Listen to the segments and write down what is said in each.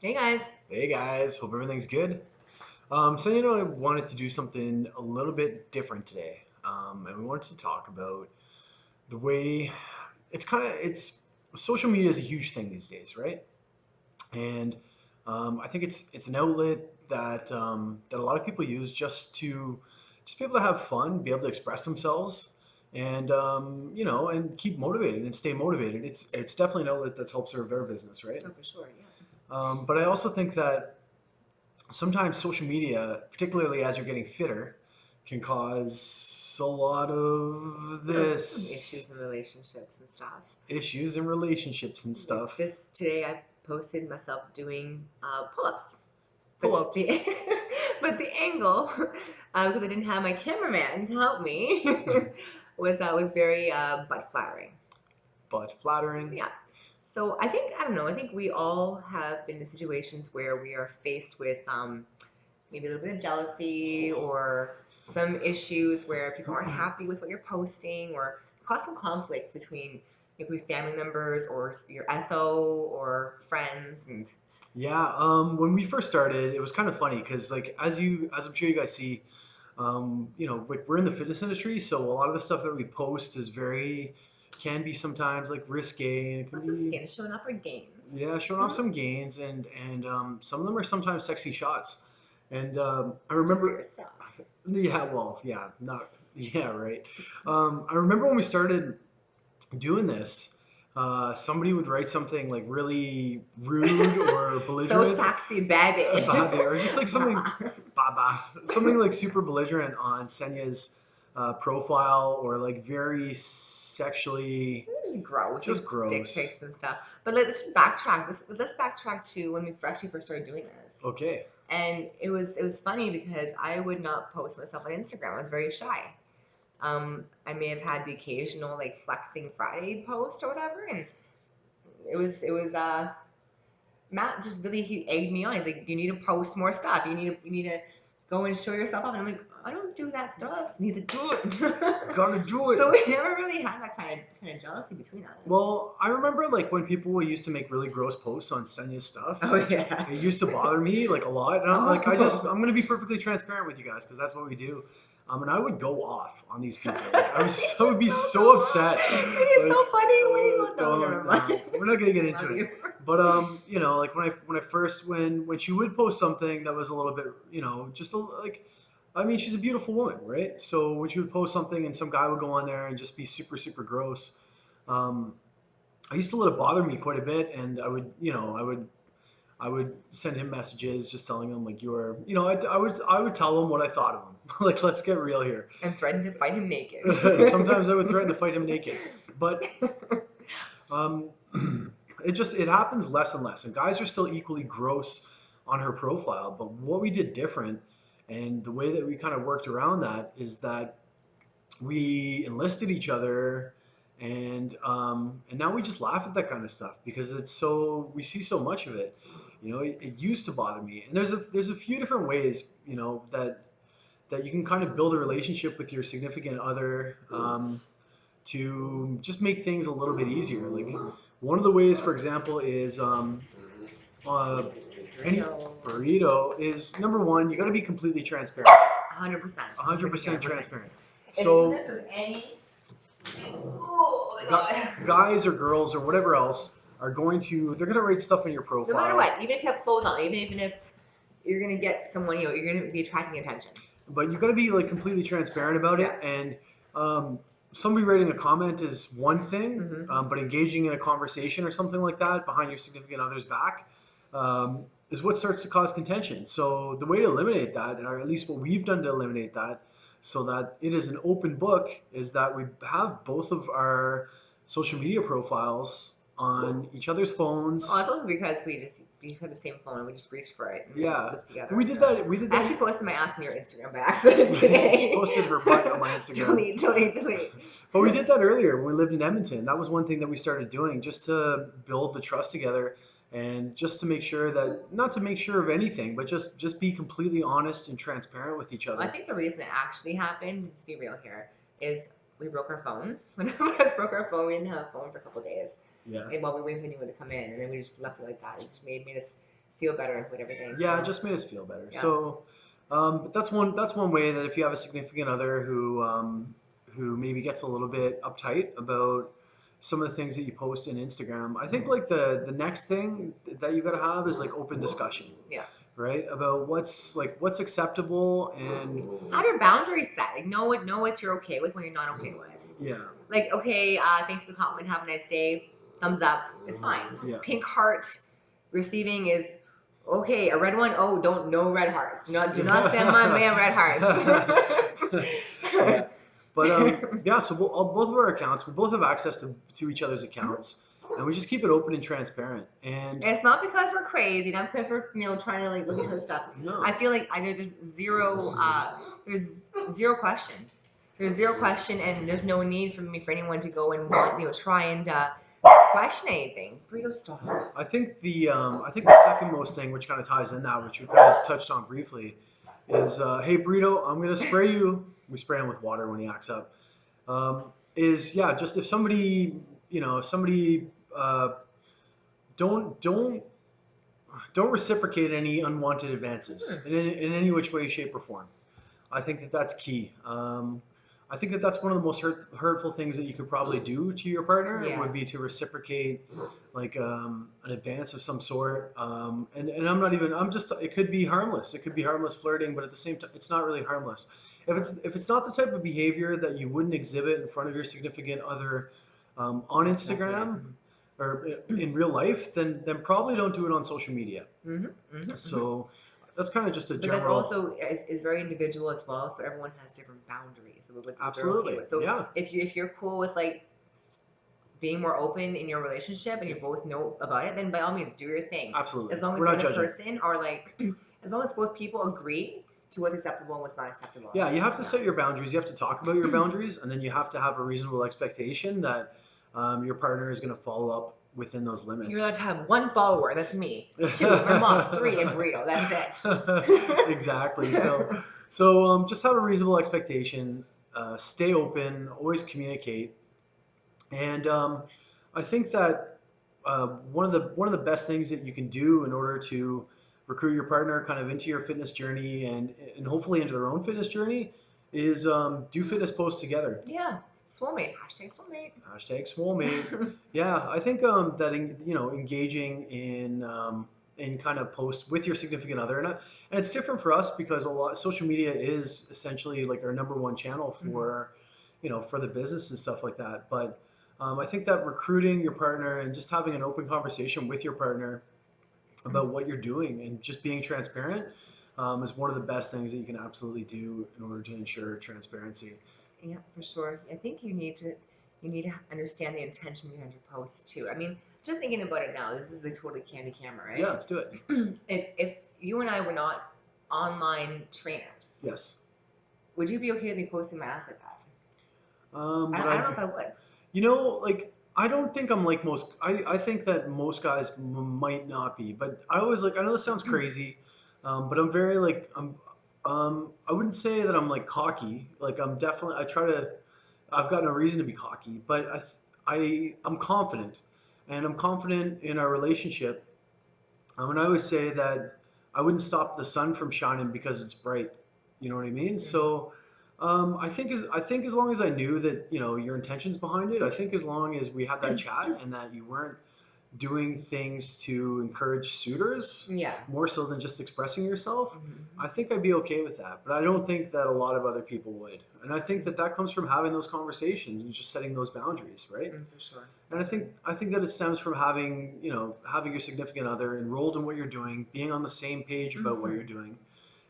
Hey guys. Hey guys, hope everything's good. I wanted to do something a little bit different today, and we wanted to talk about the way it's social media is a huge thing these days, right? And I think it's an outlet that a lot of people use just be able to have fun, be able to express themselves, and and keep motivated and stay motivated. It's definitely an outlet that's helped serve their business, right? Oh, for sure, yeah. But I also think that sometimes social media, particularly as you're getting fitter, can cause a lot of Some this issues in relationships and stuff. issues in relationships and Like stuff. this today, I posted myself doing pull-ups, but Pull-ups, the but the angle, because I didn't have my cameraman to help me, was very butt flattering. butt flattering. Yeah. So I don't know. I think we all have been in situations where we are faced with maybe a little bit of jealousy or some issues where people aren't happy with what you're posting or cause some conflicts between it could be family members or your SO or friends and Yeah, when we first started, it was kind of funny because, like, as I'm sure you guys see, we're in the fitness industry, so a lot of the stuff that we post is can be sometimes like risque, and it can lots of be, skin showing off our gains. yeah, showing off Hmm. some gains, and some of them are sometimes sexy shots. And I Speak for remember, yourself. yeah, well, yeah, not, yeah, right. I remember when we started doing this, somebody would write something like really rude or So belligerent sexy, baby. about it, or just like something like super belligerent on Senya's profile, or like very sexually, They're just gross, just like dick gross. pics and stuff. But let's backtrack. Let's backtrack to when we actually first started doing this. Okay. And it was funny because I would not post myself on Instagram. I was very shy. I may have had the occasional like flexing Friday post or whatever, and it was Matt just really he egged me on. He's like, you need to post more stuff. You need to go and show yourself off. And I'm like, I don't do that stuff. And he's like, do it. Gotta do So it. we never really had that kind of jealousy between us. Well, I remember like when people used to make really gross posts on Senya's stuff. Oh yeah. It used to bother me like a lot, and Oh. I'm gonna be perfectly transparent with you guys because that's what we do. And I would go off on these people. Like I would be So so go on. upset. It is Like, so funny when you go. No, never don't, no, mind. we're not gonna get I into love it. you. But like when I first when she would post something that was a little bit, like, I mean, she's a beautiful woman, right? So when she would post something and some guy would go on there and just be super super gross, um, I used to let it bother me quite a bit, and I would send him messages just telling him like I would tell him what I thought of him. Like, let's get real here. And threatened to fight him naked. Sometimes I would threaten to fight him naked, but um, it happens less and less, and guys are still equally gross on her profile. But what we did different, and the way that we kind of worked around that, is that we enlisted each other, and now we just laugh at that kind of stuff because we see so much of it. It used to bother me, and there's a few different ways, that you can kind of build a relationship with your significant other, to just make things a little bit easier. Like, one of the ways, for example, is uh, any Burrito. burrito is number one. You got to be completely transparent, 100%. Like 100% again, listen. transparent. As soon So as there's any, oh my god. guys or girls or whatever else they're going to rate stuff in your No matter profile, what, even if you have clothes on, even if you're gonna get someone, you're gonna be attracting attention. but you got to be like completely transparent about Yeah. it. And um, somebody writing a comment is one thing, Mm-hmm. but engaging in a conversation or something like that behind your significant other's back, is what starts to cause contention. So the way to eliminate that, or at least what we've done to eliminate that, so that it is an open book, is that we have both of our social media profiles on each other's Oh, phones. it's also because we had the same phone and we just reached for it and we Yeah, looked together we and did stuff. that. We did I that. actually posted my ass on your Instagram by accident She today. posted her butt on my Instagram. Delete. But we did that earlier when we lived in Edmonton. That was one thing that we started doing just to build the trust together, and just to make sure that, not to make sure of anything, but just be completely honest and transparent with each I other. think the reason it actually happened, let's be real here, is we broke our phone. When us broke our phone, we didn't have a phone for a couple of days. Yeah. And while we were waiting for anyone to come in, and then we just left it like that. It just made us feel better with everything. Yeah, So it just made us feel better. yeah, So, but that's one way that if you have a significant other who maybe gets a little bit uptight about some of the things that you post in Instagram, I think like the next thing that you got to have is like open discussion, yeah. right? About what's acceptable and Have your boundaries set. Like know what you're okay with when you're not okay with. yeah, Like, okay, thanks for the compliment. Have a nice day. Thumbs up. It's fine. yeah. Pink heart receiving is okay. A red one. Oh, don't no red hearts. Do not send my man red hearts. Yeah. But yeah, so both of our accounts, we both have access to each other's accounts, and we just keep it open and transparent. And It's not because we're crazy, not because we're trying to like look at each other's stuff. no, I feel like either there's zero question. There's zero question, and there's no need for anyone to go and try and question anything. Burrito, stop. I think the second most thing, which kind of ties in that, which we kind of touched on briefly, is hey Burrito, I'm gonna spray you. We spray him with water when he acts up. Is yeah, just if somebody uh, don't reciprocate any unwanted advances in any which way, shape, or form. I think that that's key. I think that that's one of the most hurtful things that you could probably do to your partner Yeah. would be to reciprocate like an advance of some sort. And I'm not even, I'm just, it could be harmless. It could be harmless flirting, but at the same time, it's not really harmless. If it's not the type of behavior that you wouldn't exhibit in front of your significant other on Instagram or in real life, then probably don't do it on social media. So that's kind of just a But general. that's also is very individual as well. So everyone has different boundaries of what they're Absolutely. okay with. So Yeah. if you're cool with like being more open in your relationship and you both know about it, then by all means do your thing. Absolutely. As long as We're the not other judging. person are like, as long as both people agree to what's acceptable and what's not acceptable. Yeah, you have to set your boundaries. You have to talk about your boundaries, and then you have to have a reasonable expectation that your partner is going to follow up within those limits. You're allowed to have one follower. That's me. 2, my mom. 3, and Burrito. That's it. Exactly. So just have a reasonable expectation. Stay open. Always communicate. And I think that one of the best things that you can do in order to recruit your partner kind of into your fitness journey and hopefully into their own fitness journey is do fitness posts together. Yeah. Soulmate. Hashtag soulmate. Hashtag soulmate. Yeah, I think that engaging in kind of posts with your significant other, and it's different for us because a lot social media is essentially like our number one channel for for the business and stuff like that. But I think that recruiting your partner and just having an open conversation with your partner about what you're doing and just being transparent is one of the best things that you can absolutely do in order to ensure transparency. Yeah, for sure. I think you need to understand the intention behind your post too. I mean, just thinking about it now, this is the totally candy camera, right? Yeah, let's do it. If you and I were not online trainers, Yes. would you be okay with me posting my ass like that? I But don't know if I would. like I don't think I'm like most. I think that most guys might not be, but I always like. I know this sounds crazy, but I'm very like I wouldn't say that I'm like cocky. Like I'm definitely. I try to. I've got no reason to be cocky, but I'm confident, and I'm confident in our relationship. And I always say that I wouldn't stop the sun from shining because it's bright. You know what I mean? So I think as long as I knew that your intentions behind it, I think as long as we had that chat and that you weren't doing things to encourage suitors Yeah. more so than just expressing yourself, Mhm. I think I'd be okay with that. But I don't think that a lot of other people would, and I think that that comes from having those conversations and just setting those boundaries, right? For sure. And I think that it stems from having your significant other enrolled in what you're doing, being on the same page about what you're doing,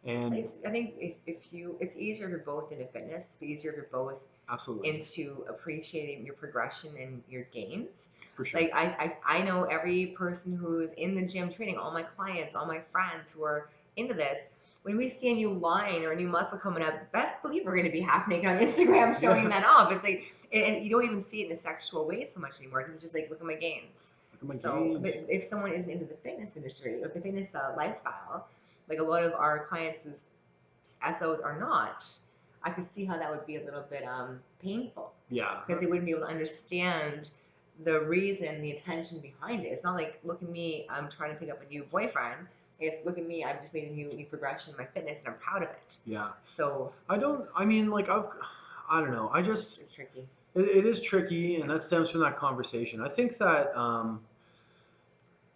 and I think it's easier if you're both into fitness. It's easier if you're both absolutely into appreciating your progression and your gains. for sure. Like I know every person who's in the gym training, all my clients, all my friends who are into this. When we see a new line or a new muscle coming up, best believe we're going to be half naked on Instagram showing that off. It's like, and you don't even see it in a sexual way so much anymore because it's just like, look at my gains. Look at my So, gains. but if someone isn't into the fitness industry or the fitness lifestyle, like a lot of our clients' SOs are not, I could see how that would be a little bit painful Yeah. because they wouldn't be able to understand the reason, the intention behind it. It's not like, look at me, I'm trying to pick up a new boyfriend. It's, look at me, I've just made a new progression in my fitness and I'm proud of it. Yeah. So I mean, like, I don't know. it's tricky. It is tricky, and that stems from that conversation. I think that,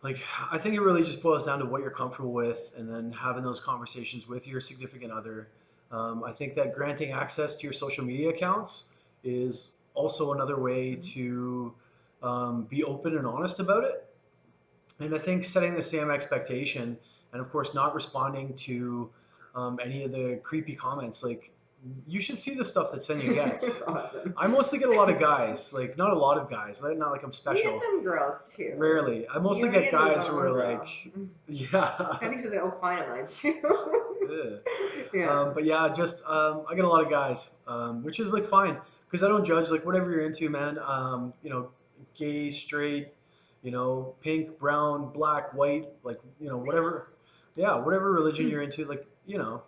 like, I think it really just boils down to what you're comfortable with, and then having those conversations with your significant other. I think that granting access to your social media accounts is also another way to be open and honest about it. And I think setting the same expectation, and of course not responding to any of the creepy comments. Like, you should see the stuff that Senya gets. It's awesome. I mostly get a lot of guys, like not a lot of guys, not like I'm We special. get some girls too. Rarely. I mostly You get get guys the who are girl. like, yeah. I think she was an old client of mine too. Ugh. Yeah. But yeah, just I get a lot of guys, which is like fine because I don't judge. Like, whatever you're into, man. You know, gay, straight, you know, pink, brown, black, white, like, you know, whatever. Yeah, whatever religion you're into, like, you know,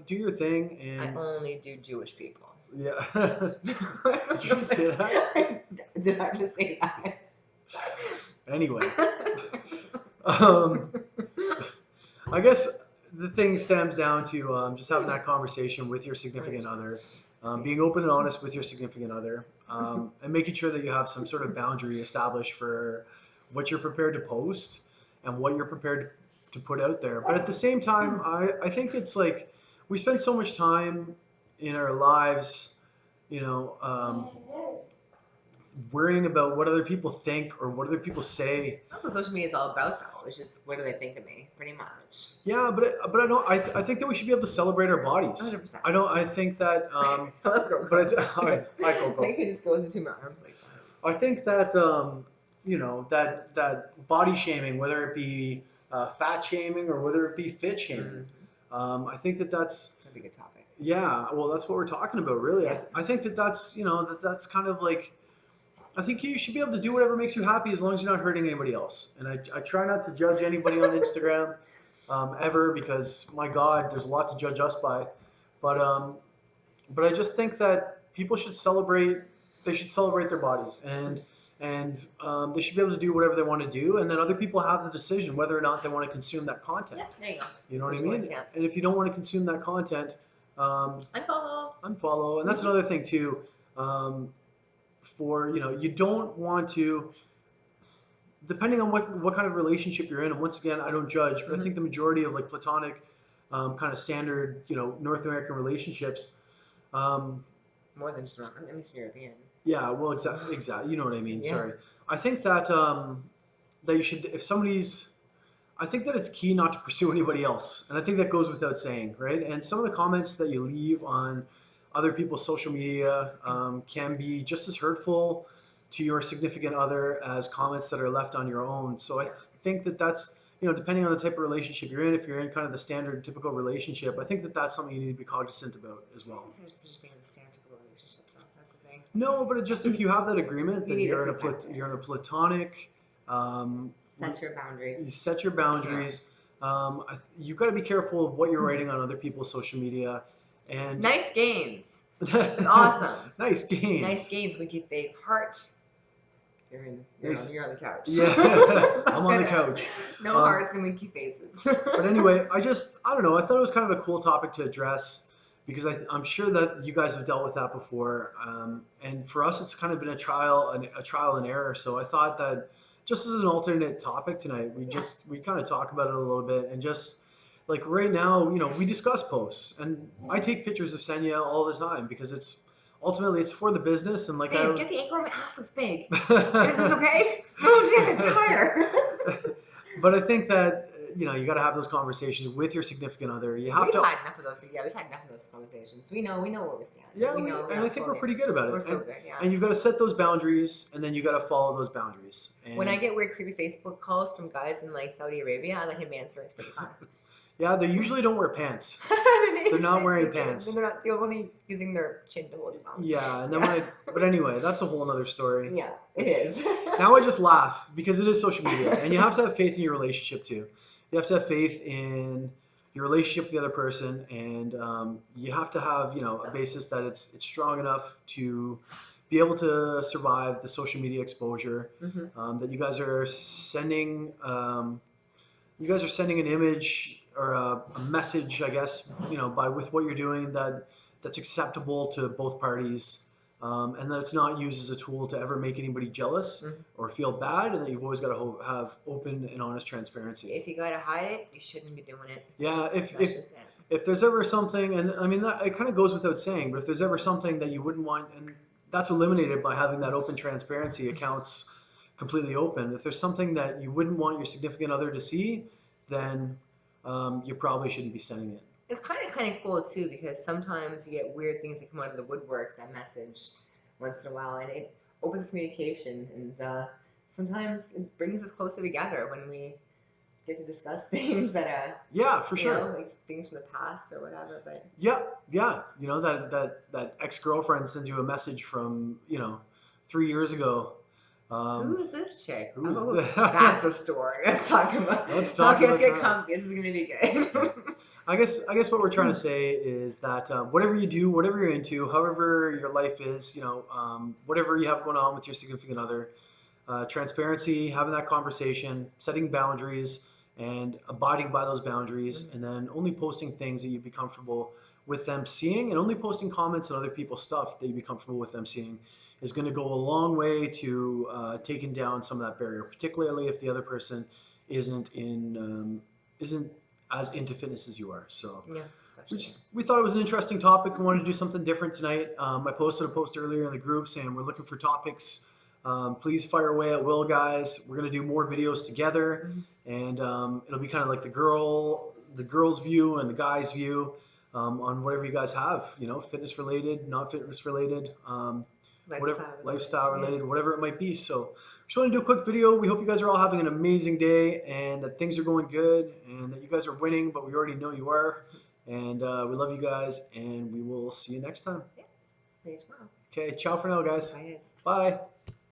do your thing. I And only do Jewish people. yeah. Did you just say that? Did I just say that? Anyway, um, I guess the thing stems down to just having that conversation with your significant other, being open and honest with your significant other, and making sure that you have some sort of boundary established for what you're prepared to post and what you're prepared to put out there. But at the same time, I think it's like we spend so much time in our lives, you know, worrying about what other people think or what other people say. That's what social media is all about, though. It's just, what do they think of me, pretty much. Yeah, but I don't. I think that we should be able to celebrate our bodies. 100%. I don't. I think that. I love Coco. But I Coco. Like, he just goes into my arms like that. I think that you know, that body shaming, whether it be fat shaming or whether it be fit shaming, I think that's That'd be a good topic. yeah. Well, that's what we're talking about, really. Yeah. I think that's you know that's kind of like. I think you should be able to do whatever makes you happy as long as you're not hurting anybody else. And I try not to judge anybody on Instagram ever because, my God, there's a lot to judge us by. But I just think that people should celebrate. They should celebrate their bodies, and they should be able to do whatever they want to do. And then other people have the decision whether or not they want to consume that content. Yeah, there you go. You know what I Switch mean? words, yeah. And if you don't want to consume that content, Unfollow. unfollow. And that's another thing too. For, you know, you don't want to, depending on what kind of relationship you're in, and once again, I don't judge, but I think the majority of like platonic kind of standard, you know, North American relationships, More than just around. I'm Eastern European. yeah, well, exactly, you know what I mean. Yeah. Sorry. I think that that you should, if somebody's, I think that it's key not to pursue anybody else, and I think that goes without saying, right? And some of the comments that you leave on other people's social media can be just as hurtful to your significant other as comments that are left on your own. So I think that that's, you know, depending on the type of relationship you're in, if you're in kind of the standard typical relationship, I think that that's something you need to be cognizant about as well. It's just being in a standard relationship, though. That's the thing. No, but it just, if you have that agreement, You then need you're to set that. you're in a platonic. Set your You boundaries. set your boundaries. You've got to be careful of what you're writing on other people's social media. And Nice gains. It's awesome. Nice gains. Nice gains, winky face, heart. You're on the couch. Yeah, I'm on the couch. No hearts and winky faces. But anyway, I don't know. I thought it was kind of a cool topic to address because I'm sure that you guys have dealt with that before. And for us, it's kind of been a trial and error. So I thought that just as an alternate topic tonight, we kind of talk about it a little bit and just like right now, you know, we discuss posts and I take pictures of Senya all the time because it's for the business and like Babe, get the angle on my ass looks big. Is this okay? No, damn it, higher. But I think that, you know, you got to have those conversations with your significant other. You have We've to. had enough of those. Yeah, we've had enough of those conversations. We know where we stand. Yeah, we know. and I think we're pretty good about it. We're so good, yeah. And you've got to set those boundaries, and then you got to follow those boundaries. And When I get weird, creepy Facebook calls from guys in like Saudi Arabia, I let him answer. It's pretty fun. yeah, they usually don't wear pants. They're not wearing pants. They're only using their chin to hold it on. Yeah, and then but anyway, that's a whole other story. Yeah, it is. Now I just laugh because it is social media, and you have to have faith in your relationship too. You have to have faith in your relationship with the other person, and you have to have, you know, a basis that it's strong enough to be able to survive the social media exposure. Hmm. That you guys are sending an image or a message, I guess, by with what you're doing that's acceptable to both parties, and that it's not used as a tool to ever make anybody jealous Hmm. or feel bad, and that you've always got to have open and honest transparency. If you gotta hide it, you shouldn't be doing it. Yeah, That's just it. if there's ever something, and I mean that it kind of goes without saying, but if there's ever something that you wouldn't want, and that's eliminated by having that open transparency accounts completely open. If there's something that you wouldn't want your significant other to see, then you probably shouldn't be sending it. It's kind of cool too because sometimes you get weird things that come out of the woodwork that message once in a while, and it opens communication, and sometimes it brings us closer together when we get to discuss things that Yeah, for you sure. know, like things from the past or whatever. But Yeah, yeah. That ex-girlfriend sends you a message from 3 years ago. who is this chick? Who's Oh, that? that's a story. Let's talk about. Let's talk Okay, let's about get that. comfy. This is gonna be good. I guess what we're trying to say is that whatever you do, whatever you're into, however your life is, whatever you have going on with your significant other, transparency, having that conversation, setting boundaries, and abiding by those boundaries, and then only posting things that you'd be comfortable with them seeing, and only posting comments on other people's stuff that you'd be comfortable with them seeing is going to go a long way to taking down some of that barrier, particularly if the other person isn't as into fitness as you are. So Yeah, especially. we thought it was an interesting topic. We wanted to do something different tonight. I posted a post earlier in the group saying we're looking for topics. Please fire away at will, guys. We're gonna do more videos together, and it'll be kind of like the girls' view and the guys' view on whatever you guys have. Fitness related, not fitness related, whatever lifestyle related, Yeah. whatever it might be. So just want to do a quick video. We hope you guys are all having an amazing day and that things are going good and that you guys are winning, but we already know you are. And we love you guys, and we will see you next time. Yeah. Maybe tomorrow. Okay, ciao for now, guys. Bye, guys. Bye.